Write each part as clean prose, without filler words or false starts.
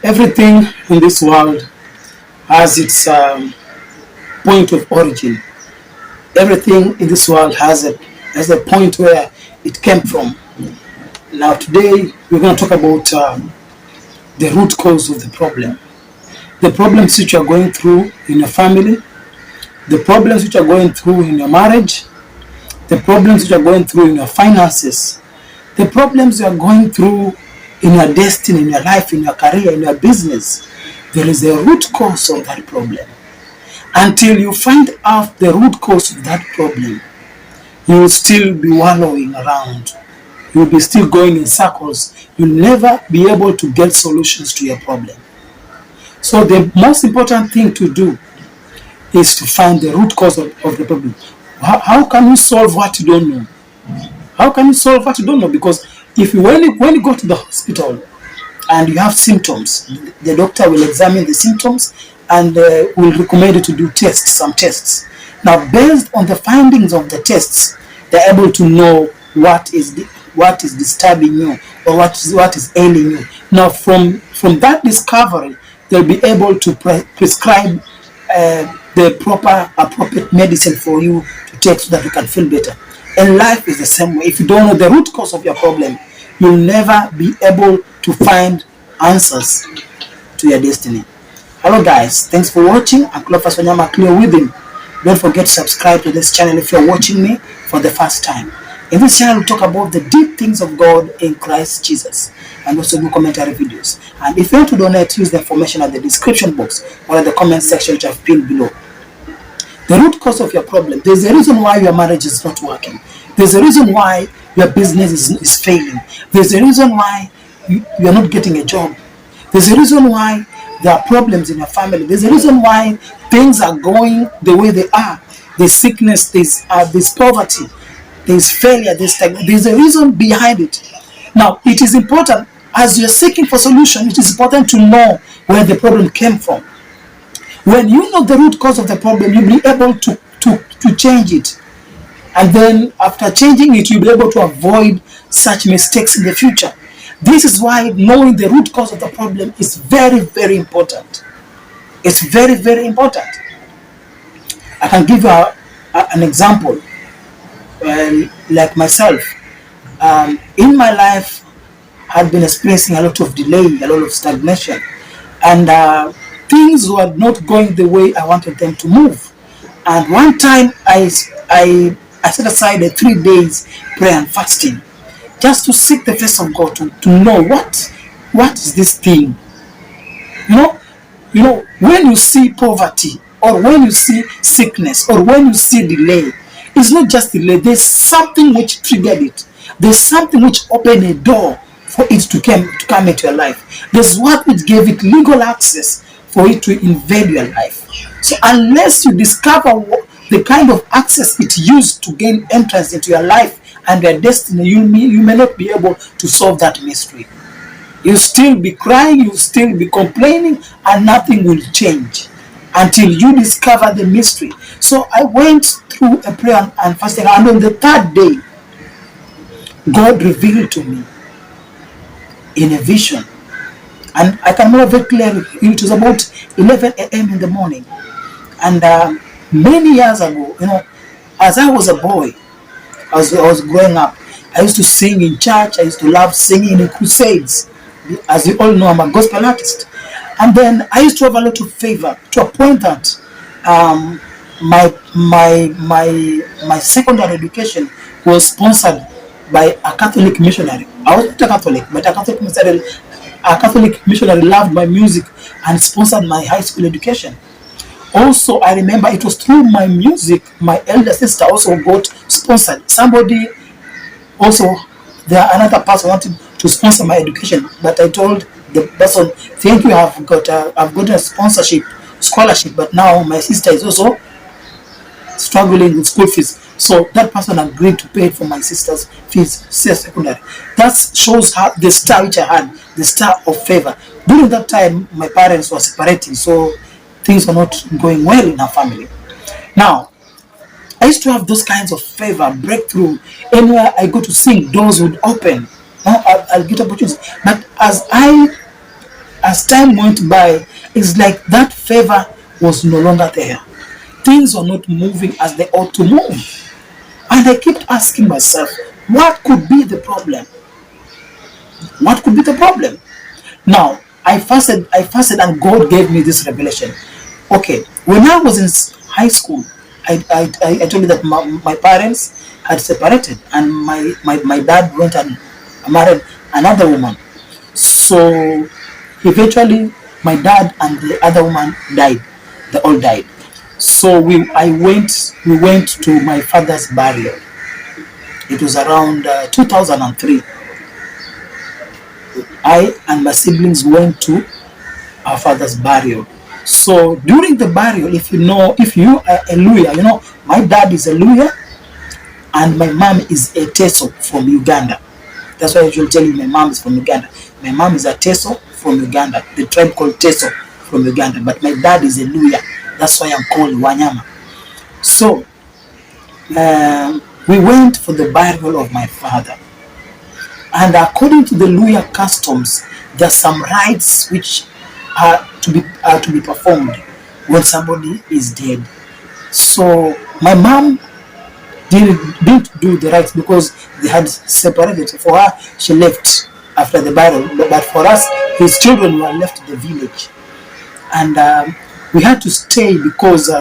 Everything in this world has its point of origin. Everything in this world has a point where it came from. Now today we're going to talk about the root cause of the problem. The problems which you are going through in your family, the problems which you are going through in your marriage, the problems which you are going through in your finances, the problems you are going through in your destiny, in your life, in your career, in your business. There is a root cause of that problem. Until you find out the root cause of that problem, you will still be wallowing around. You will be still going in circles. You'll never be able to get solutions to your problem. So the most important thing to do is to find the root cause of the problem. How can you solve what you don't know? How can you solve what you don't know? Because when you go to the hospital and you have symptoms, the doctor will examine the symptoms and will recommend you to do some tests. Now, based on the findings of the tests, they're able to know what is disturbing you or what is ailing you. Now, from that discovery, they'll be able to prescribe the appropriate medicine for you to take so that you can feel better. And life is the same way. If you don't know the root cause of your problem, you'll never be able to find answers to your destiny. Hello guys, thanks for watching. I'm Cleophas Wanyama, Cleo with him. Don't forget to subscribe to this channel if you're watching me for the first time. In this channel, we talk about the deep things of God in Christ Jesus and also do commentary videos. And if you want to donate, use the information at the description box or at the comment section which I've pinned below. The root cause of your problem. There's a reason why your marriage is not working. There's a reason why your business is failing. There's a reason why you're not getting a job. There's a reason why there are problems in your family. There's a reason why things are going the way they are. There's sickness, there's poverty, there's failure, there's a reason behind it. Now, it is important, as you're seeking for solution, it is important to know where the problem came from. When you know the root cause of the problem, you'll be able to change it. And then after changing it, you'll be able to avoid such mistakes in the future. This is why knowing the root cause of the problem is very, very important. It's very, very important. I can give you an example. Like myself, in my life, I've been experiencing a lot of delay, a lot of stagnation. And things were not going the way I wanted them to move. And one time I set aside 3 days prayer and fasting just to seek the face of God, to know what is this thing. You know, when you see poverty or when you see sickness or when you see delay, it's not just delay. There's something which triggered it. There's something which opened a door for it to come into your life. There's what which gave it legal access for it to invade your life. So unless you discover the kind of access it used to gain entrance into your life and your destiny, you may not be able to solve that mystery. You'll still be crying, you'll still be complaining, and nothing will change until you discover the mystery. So I went through a prayer and fasting, and on the 3rd day, God revealed to me in a vision. And I can remember very clearly, it was about 11 a.m. in the morning. And many years ago, as I was a boy, as I was growing up, I used to sing in church. I used to love singing in crusades. As you all know, I'm a gospel artist. And then I used to have a lot of favor to a point that my secondary education was sponsored by a Catholic missionary. I was not a Catholic, but a Catholic missionary loved my music and sponsored my high school education. Also, I remember it was through my music, my elder sister also got sponsored. Somebody also, another person wanted to sponsor my education, but I told the person, thank you, I've got a scholarship, but now my sister is also struggling with school fees. So that person agreed to pay for my sister's fees, secondary. That shows how the star which I had, the star of favor. During that time, my parents were separating, so things were not going well in our family. Now, I used to have those kinds of favor, breakthrough. Anywhere I go to sing, doors would open. I'll get opportunities. But as as time went by, it's like that favor was no longer there. Things were not moving as they ought to move. And I kept asking myself, what could be the problem? What could be the problem? Now, I fasted, and God gave me this revelation. Okay, when I was in high school, I told you that my parents had separated, and my dad went and married another woman. So eventually, my dad and the other woman died. They all died. So we went to my father's burial. It was around 2003. I and my siblings went to our father's burial. So during the burial, if you are a lawyer, my dad is a lawyer and my mom is a Teso from Uganda. That's why I usually tell you my mom is from Uganda. My mom is a Teso from Uganda, the tribe called Teso from Uganda. But my dad is a lawyer. That's why I'm called Wanyama. So we went for the burial of my father. And according to the lawyer customs, there are some rites which are to be performed when somebody is dead. So my mom didn't do the rites because they had separated. For her, she left after the burial. But for us, his children were left the village. And we had to stay because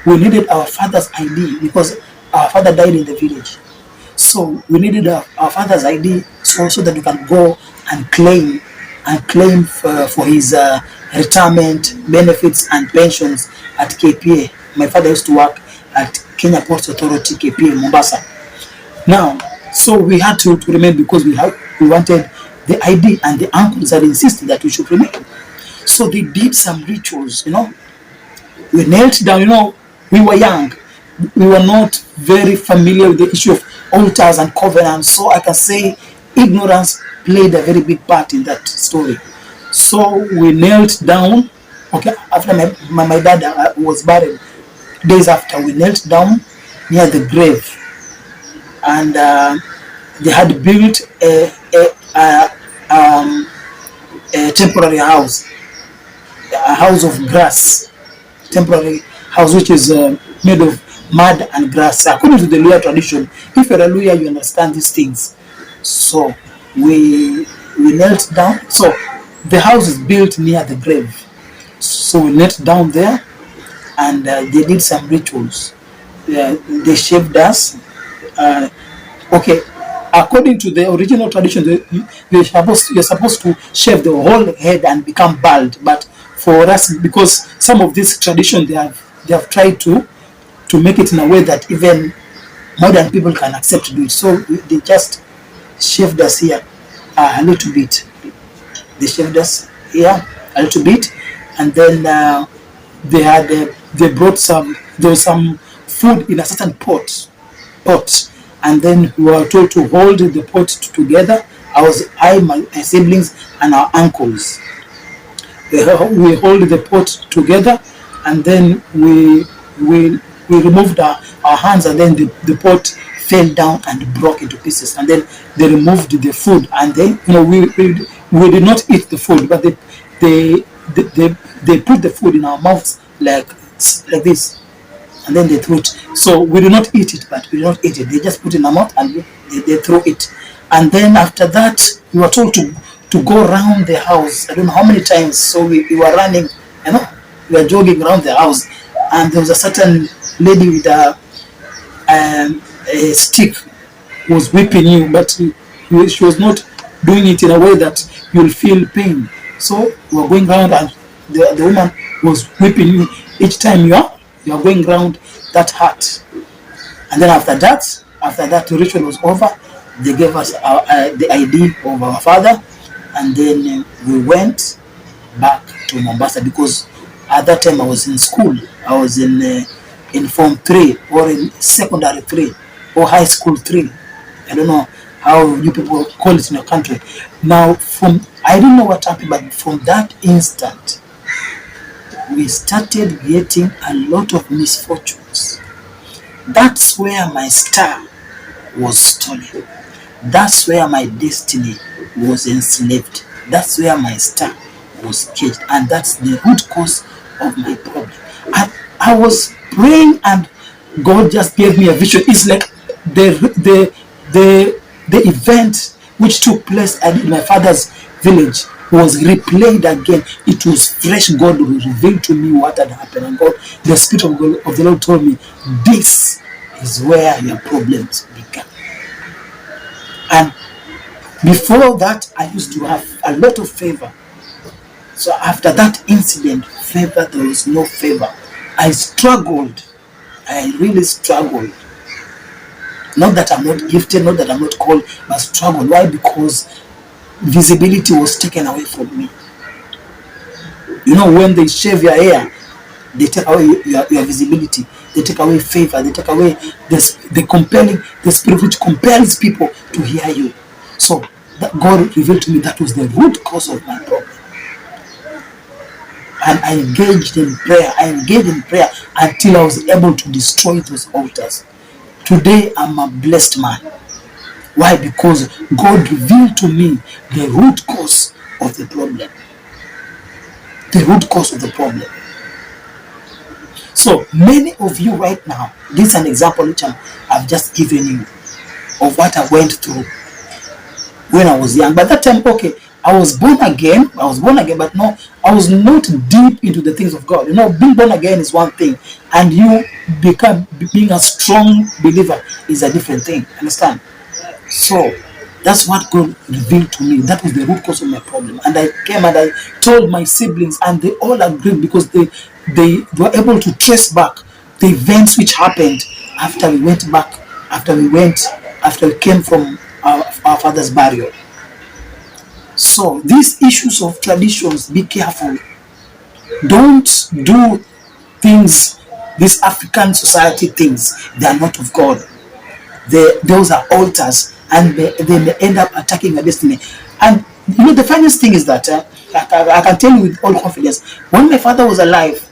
we needed our father's ID because our father died in the village. So we needed our father's ID so that we can go and claim for his retirement benefits and pensions at KPA. My father used to work at Kenya Ports Authority, KPA, Mombasa. Now, so we had to remain because we wanted the ID, and the uncles had insisted that we should remain. So they did some rituals, We knelt down, we were young. We were not very familiar with the issue of altars and covenants. So I can say ignorance played a very big part in that story. So we knelt down. Okay, after my dad was buried, days after, we knelt down near the grave. And they had built a temporary house, a house of grass, temporary house which is made of mud and grass. According to the Luya tradition, if you're a Luya, you understand these things. So we knelt down. So the house is built near the grave. So we knelt down there, and they did some rituals. They shaved us. Okay, according to the original tradition, you're supposed to shave the whole head and become bald. But for us, because some of this tradition, they have tried to make it in a way that even modern people can accept to do it. So they just shaved us here a little bit. They shaved us here a little bit, and then they brought there was some food in a certain pot, and then we were told to hold the pot together. My siblings and our uncles. We hold the pot together, and then we removed our hands, and then the pot fell down and broke into pieces. And then they removed the food, and then we did not eat the food, but they put the food in our mouths like this, and then they threw it. So we did not eat it, but we did not eat it. They just put it in our mouth and they threw it. And then after that, we were told to go around the house. I don't know how many times. So we were running, we were jogging around the house, and there was a certain lady with a stick who was whipping you, but she was not doing it in a way that you'll feel pain. So we were going around, and the woman was whipping you each time you are going around that hut. And then after that the ritual was over. They gave us the ID of our father, and then we went back to Mombasa, because at that time I was in school. I was in Form 3 or in Secondary 3 or High School 3. I don't know how you people call it in your country. Now, I don't know what happened, but from that instant, we started getting a lot of misfortunes. That's where my star was stolen. That's where my destiny was enslaved. That's where my star was caged, and that's the root cause of my problem. I was praying, and God just gave me a vision. It's like the event which took place in my father's village was replayed again. It was fresh. God revealed to me what had happened, and God, the Spirit of the Lord told me, this is where your problems began. And before that, I used to have a lot of favor. So after that incident, there was no favor. I struggled. I really struggled. Not that I'm not gifted, not that I'm not called, but struggled. Why? Because visibility was taken away from me. You know, when they shave your hair, they take away your visibility. They take away favor. They take away the spirit which compels people to hear you. So that God revealed to me that was the root cause of my problem. And I engaged in prayer. Until I was able to destroy those altars. Today I'm a blessed man. Why? Because God revealed to me the root cause of the problem. The root cause of the problem. So many of you right now, this is an example which I've just given you of what I went through when I was young. But that time, okay, I was born again, but no, I was not deep into the things of God. You know, being born again is one thing, and you being a strong believer is a different thing. Understand? So that's what God revealed to me. That was the root cause of my problem. And I came and I told my siblings, and they all agreed, because they were able to trace back the events which happened after we came from our father's burial. So these issues of traditions, be careful. Don't do things, these African society things, they are not of God. Those are altars, and they may end up attacking your destiny. And you know, the funniest thing is that I can tell you with all confidence, when my father was alive,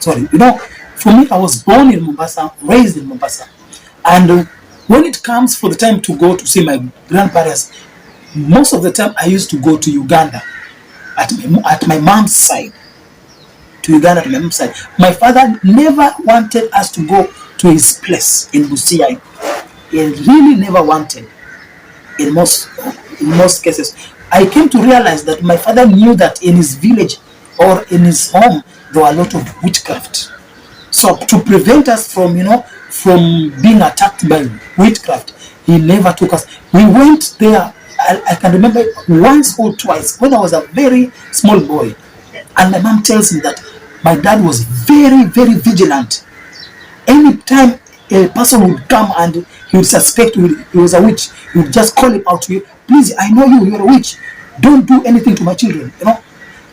sorry, you know, for me, I was born in Mombasa, raised in Mombasa, and when it comes for the time to go to see my grandparents, most of the time I used to go to Uganda at my mom's side. My father never wanted us to go to his place in Busia. He really never wanted. In most cases, I came to realize that my father knew that in his village or in his home there were a lot of witchcraft. So to prevent us from being attacked by witchcraft, he never took us. We went there. I can remember once or twice when I was a very small boy, and my mom tells me that my dad was very, very vigilant. Anytime a person would come and he would suspect he was a witch, he would just call him out to you. Please, I know you're a witch. Don't do anything to my children. You know,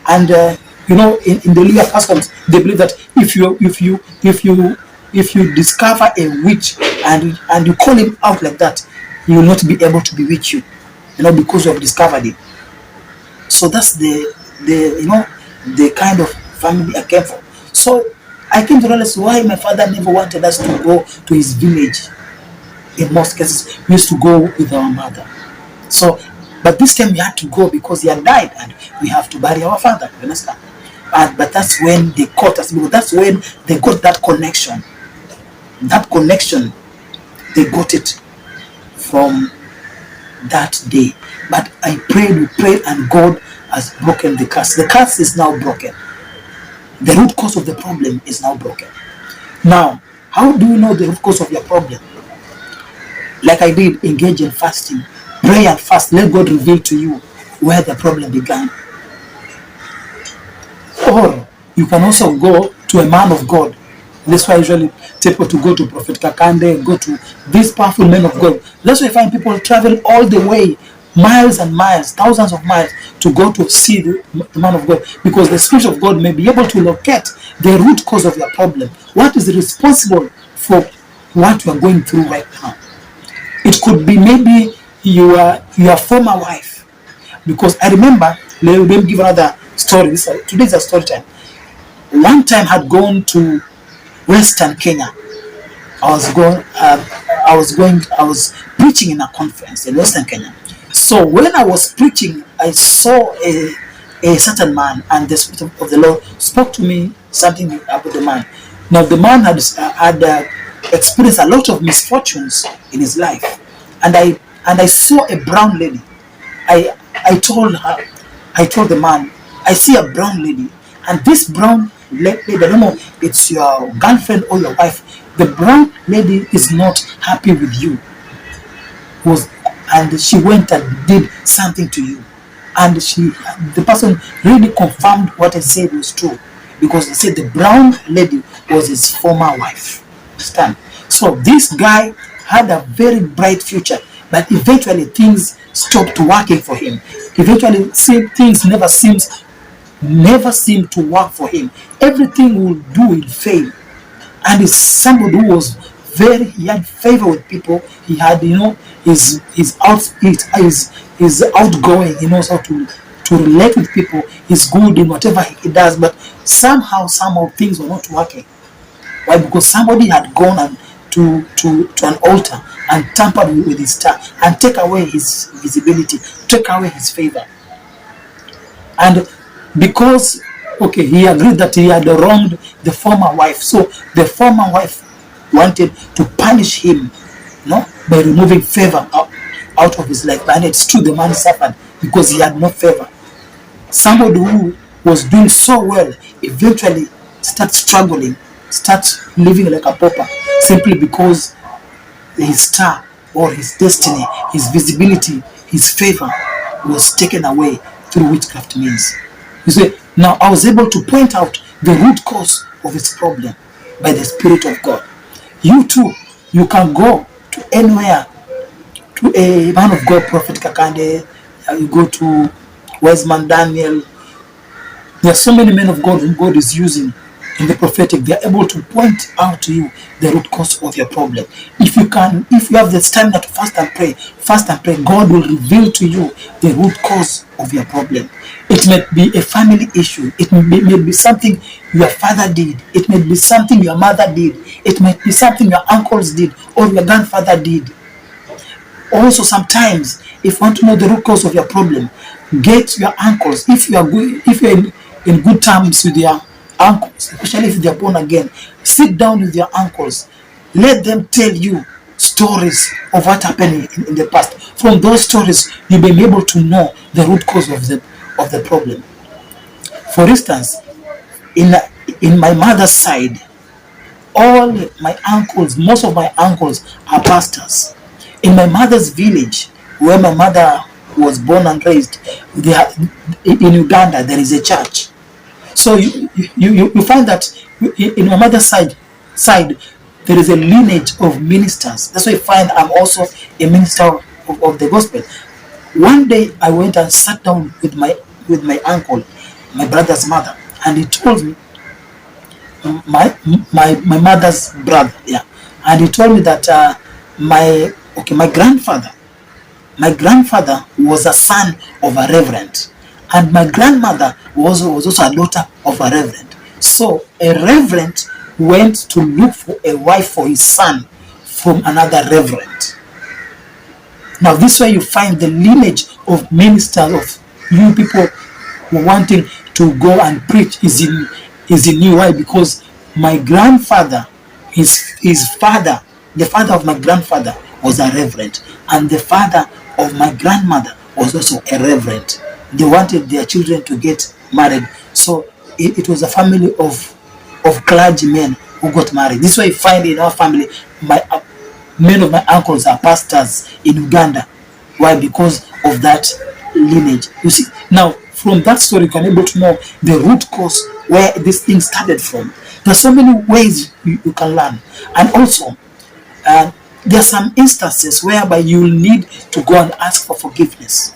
and in the Luya customs, they believe that if you discover a witch and you call him out like that, he will not be able to bewitch you. Because you have discovered it. So that's the kind of family I came from. So I came to realize why my father never wanted us to go to his village. In most cases, we used to go with our mother. So, but this time we had to go because he had died, and we have to bury our father. You understand? But that's when they caught us, because that's when they got that connection. That connection, they got it from that day. But we prayed, and God has broken the curse. The curse is now broken. The root cause of the problem is now broken. Now, how do you know the root cause of your problem? Like I did, engage in fasting. Pray and fast. Let God reveal to you where the problem began. Or you can also go to a man of God. That's why I usually tell people to go to Prophet Kakande, go to these powerful men of God. That's why I find people travel all the way, miles and miles, thousands of miles, to go to see the man of God, because the Spirit of God may be able to locate the root cause of your problem. What is responsible for what you are going through right now? It could be maybe your former wife, because I remember, let me give another story. Today's a story time. One time I had gone to Western Kenya. I was preaching in a conference in Western Kenya. So when I was preaching, I saw a certain man, and the Spirit of the Lord spoke to me something about the man. Now the man had experienced a lot of misfortunes in his life, and I saw a brown lady. I told her, I told the man, I see a brown lady, and this brown lady, I don't know, it's your girlfriend or your wife. The brown lady is not happy with you, was, and she went and did something to you, and the person really confirmed what I said was true, because they said the brown lady was his former wife. Understand? So this guy had a very bright future, but eventually things stopped working for him. Eventually, things never seemed to work for him. Everything will do in fail, and he's somebody who was he had favor with people. He had, his outgoing. He knows how to relate with people. He's good in whatever he does, but somehow things were not working. Why? Because somebody had gone and to an altar and tampered with his star and take away his visibility, take away his favor. And because, okay, he agreed that he had wronged the former wife, so the former wife wanted to punish him, by removing favor out of his life. And it's true, the man suffered because he had no favor. Somebody who was doing so well eventually starts struggling, starts living like a pauper, simply because his star or his destiny, his visibility, his favor was taken away through witchcraft means. You see, now I was able to point out the root cause of his problem by the Spirit of God. You too, you can go to anywhere, to a man of God, Prophet Kakande, you go to Wise Man Daniel. There are so many men of God whom God is using in the prophetic. They are able to point out to you the root cause of your problem. If you have the stamina to fast and pray, God will reveal to you the root cause of your problem. It may be a family issue. It may be something your father did. It may be something your mother did. It may be something your uncles did or your grandfather did. Also, sometimes, if you want to know the root cause of your problem, get your uncles. If you are in good terms with your uncles, especially if they are born again, sit down with your uncles. Let them tell you stories of what happened in the past. From those stories, you may be able to know the root cause of the problem. For instance, in my mother's side, all my uncles, most of my uncles are pastors. In my mother's village, where my mother was born and raised, in Uganda, there is a church. So you find that in my mother's side, there is a lineage of ministers. That's why I find I'm also a minister of the gospel. One day I went and sat down with my uncle, my brother's mother, and he told me, my mother's brother, yeah, and he told me that my grandfather was a son of a reverend, and my grandmother was also a daughter of a reverend. So a reverend went to look for a wife for his son from another reverend. Now this way you find the lineage of ministers, of you people wanting to go and preach is in you. Why? Because my grandfather, his father, the father of my grandfather was a reverend, and the father of my grandmother was also a reverend. They wanted their children to get married, so it was a family of clergymen who got married. This way I find in our family, many of my uncles are pastors in Uganda. Why? Because of that lineage. You see, now from that story you can able to know the root cause where this thing started from. There are so many ways you can learn, and also there are some instances whereby you will need to go and ask for forgiveness.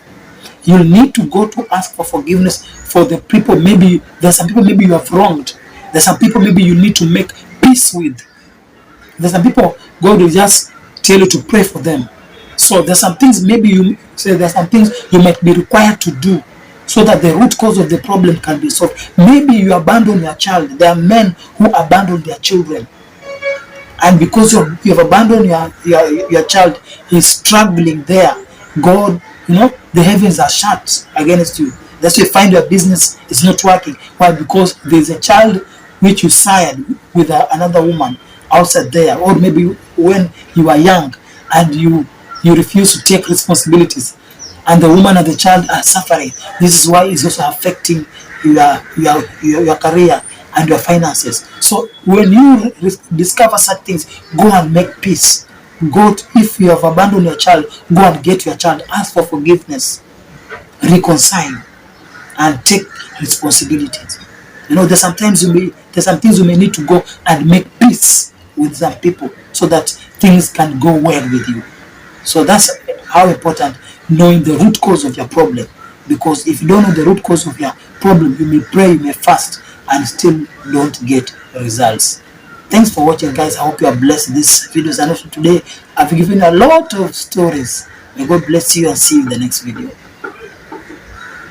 You'll need to go to ask for forgiveness for the people. Maybe there's some people maybe you have wronged. There's some people maybe you need to make peace with. There's some people God will just tell you to pray for them. So there's some things there's some things you might be required to do so that the root cause of the problem can be solved. Maybe you abandon your child. There are men who abandon their children, and because you have abandoned your child, he's struggling there. God, the heavens are shut against you. That's why you find your business is not working. Why? Because there's a child which you sired with another woman outside there, or maybe when you were young and you refuse to take responsibilities, and the woman and the child are suffering. This is why it's also affecting your career and your finances. So when you discover such things, go and make peace. If you have abandoned your child, go and get your child, ask for forgiveness, reconcile, and take responsibilities. There's some things you may need to go and make peace with some people so that things can go well with you. So that's how important knowing the root cause of your problem. Because if you don't know the root cause of your problem, you may pray, you may fast, and still don't get results. Thanks for watching, guys. I hope you are blessed in these videos. And also today, I've given a lot of stories. May God bless you and see you in the next video.